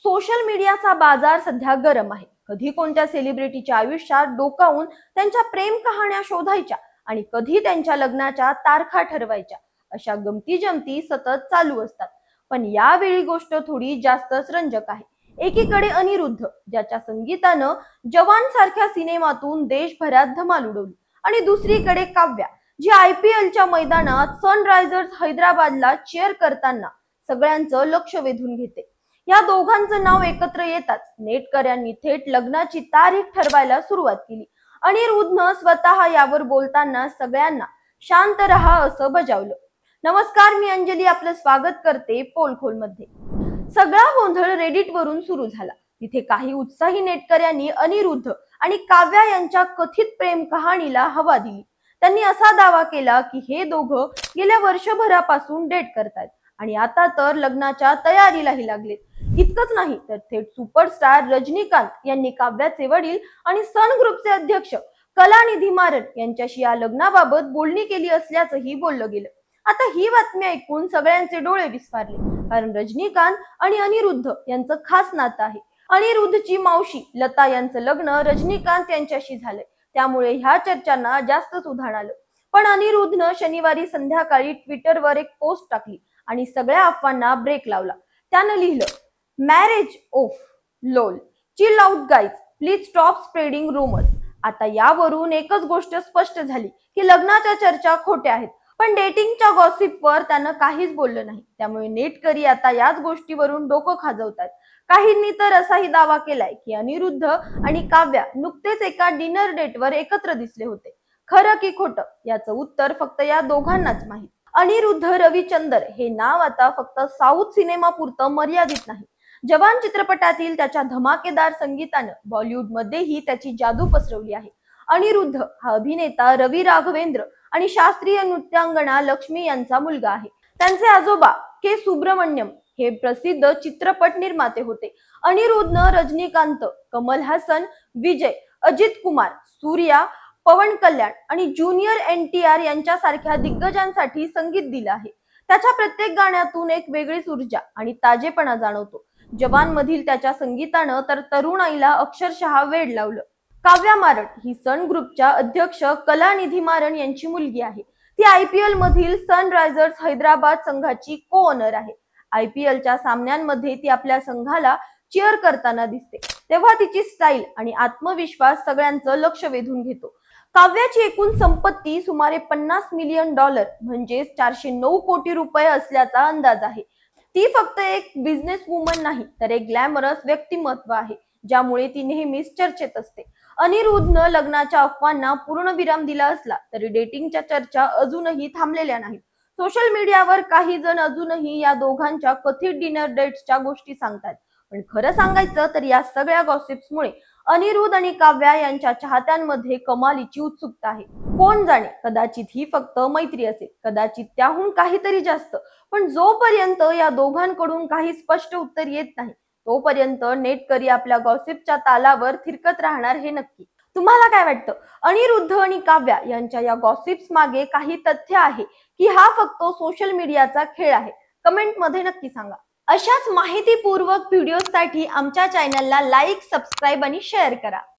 Social मीडियाचा बाजार सध्या गरम आहे। कधी कोणत्या सेलिब्रिटीच्या आयुष्यात डोकावून त्यांच्या प्रेम कहाण्या शोधायच्या आणि कधी त्यांच्या लग्नाच्या तारखा ठरवायच्या, अशा गमती जमती सतत चालू असतात। पण यावेळी गोष्ट थोडी जास्तच रंजक आहे। एकीकडे अनिरुद्ध, ज्याच्या संगीतानं जवान सारख्या सिनेमातून देशभरात धमाल उडवली, आणि दुसरीकडे काव्या, जी IPLच्या मैदानात सनरायझर्स हैदराबादला चीअर करताना सगळ्यांचं लक्ष वेधून घेते। या दोघांचं नाव एकत्र येताच नेटकऱ्यांनी थेट लग्नाची तारीख ठरवायला सुरुवात केली। अनिरुद्धनं स्वतः यावर बोलताना सगळ्यांना शांत रहा असं बजावलं। नमस्कार, मी अंजली आपलं स्वागत करते पोलखोल मध्ये। सगळा गोंधळ रेडिट वरून सुरू झाला। तिथे काही उत्साही नेटकऱ्यांनी अनिरुद्ध आणि काव्या यांच्या कथित प्रेम कहाणीला हवा दिली। त्यांनी असा दावा केला की हे दोघं गेल्या वर्षभरापासून डेट करतायत आणि आता तर लग्नाच्या तयारीलाही लागलेत। इतकंच नाही तर थेट सुपरस्टार रजनीकांत यांनी काव्याचे वडील आणि सन ग्रुपचे अध्यक्ष कलानिधी मारन यांच्याशी या लग्नाबाबत बोलणी केली असल्याचंही बोललं गेलं। आता ही बातमी ऐकून सगळ्यांचे डोळे विस्फारले, कारण रजनीकांत आणि अनिरुद्ध यांचं खास नातं आहे। अनिरुद्धची मावशी लता यांचं लग्न रजनीकांत यांच्याशी झालंय, त्यामुळे ह्या चर्चांना जास्तच उधाण आलं। पण अनिरुद्धनं शनिवारी संध्याकाळी ट्विटरवर एक पोस्ट टाकली आणि सगळ्या अफवांना ब्रेक लावला। त्यानं लिहिलं, marriage of lol, chill out guys, please stop spreading rumours. आता यावरून एकच गोष्ट स्पष्ट झाली की लग्नाच्या चर्चा खोट्या आहेत, पण डेटिंगच्या गॉसिपवर त्यानं काहीच बोललं नाही। त्यामुळे नेटकरी आता याच गोष्टीवरून डोकं खाजवतात। काहींनी तर असाही दावा केलाय की अनिरुद्ध आणि काव्या नुकतेच एका डिनर डेटवर एकत्र दिसले होते। खरं की खोटं याचं उत्तर फक्त या दोघांनाच माहित। अनिरुद्ध रविचंदर हे नाव आता फक्त साऊथ सिनेमापुरतं मर्यादित नाही। जवान चित्रपटातील त्याच्या धमाकेदार संगीतानं बॉलिवूड मध्येही त्याची जादू पसरवली आहे। अनिरुद्ध हा अभिनेता रवी राघवेंद्र आणि शास्त्रीय नृत्यांगना लक्ष्मी यांचा मुलगा आहे। त्यांचे आजोबा के सुब्रमण्यम हे प्रसिद्ध चित्रपट निर्माते होते। अनिरुद्धनं रजनीकांत, कमल हासन, विजय, अजित कुमार, सूर्या, पवन कल्याण आणि ज्युनियर NTR यांच्यासारख्या दिग्गजांसाठी संगीत दिलं आहे। त्याच्या प्रत्येक गाण्यातून एक वेगळीच ऊर्जा आणि ताजेपणा जाणवतो। जवान मधील त्याच्या संगीतानं तर तरुणाईला अक्षरशः वेड लावलं। काव्या मारन ही सन ग्रुपच्या अध्यक्ष कलानिधी मारन यांची मुलगी आहे। ती IPL मधील सनरायझर्स हैदराबाद संघाची को-ओनर आहे। IPLच्या सामन्यांमध्ये ती आपल्या संघाला चीअर करताना दिसते, तेव्हा तिची स्टाईल आणि आत्मविश्वास सगळ्यांचं लक्ष वेधून घेतो। काव्याची एकूण संपत्ती सुमारे $50 मिलियन म्हणजे 409 कोटी रुपये असल्याचा अंदाज आहे। ती फक्त एक बिझनेस वुमन नाही, तर एक ग्लॅमरस व्यक्तिमत्व आहे, ज्यामुळे ती नेहमीच चर्चेत असते। अनिरुद्धनं लग्नाच्या अफवांना पूर्णविराम दिला असला तरी डेटिंगच्या चर्चा अजूनही थांबलेल्या नाहीत। सोशल मीडियावर काही जण अजूनही या दोघांच्या कथित डिनर डेट्सच्या गोष्टी सांगतात, पण खरं सांगायचं तर या सगळ्या गॉसिप्समुळे अनिरुद्ध आणि काव्या यांच्या चाहत्यांमध्ये कमालीची उत्सुकता आहे। कोण जाणे, कदाचित ही फक्त मैत्री असेल, कदाचित त्याहून काहीतरी जास्त। पण जोपर्यंत या दोघांकडून काही स्पष्ट उत्तर येत नाही, तोपर्यंत नेटकरी आपल्या गॉसिपच्या तालावर थिरकत राहणार हे नक्की। तुम्हाला काय वाटतं? अनिरुद्ध आणि काव्या यांच्या या गॉसिप्स मागे काही तथ्य आहे की हा फक्त सोशल मीडियाचा खेळ आहे? कमेंट मध्ये नक्की सांगा। अशाच माहितीपूर्वक व्हिडिओसाठी आमच्या चॅनलला लाईक, सबस्क्राईब आणि शेअर करा।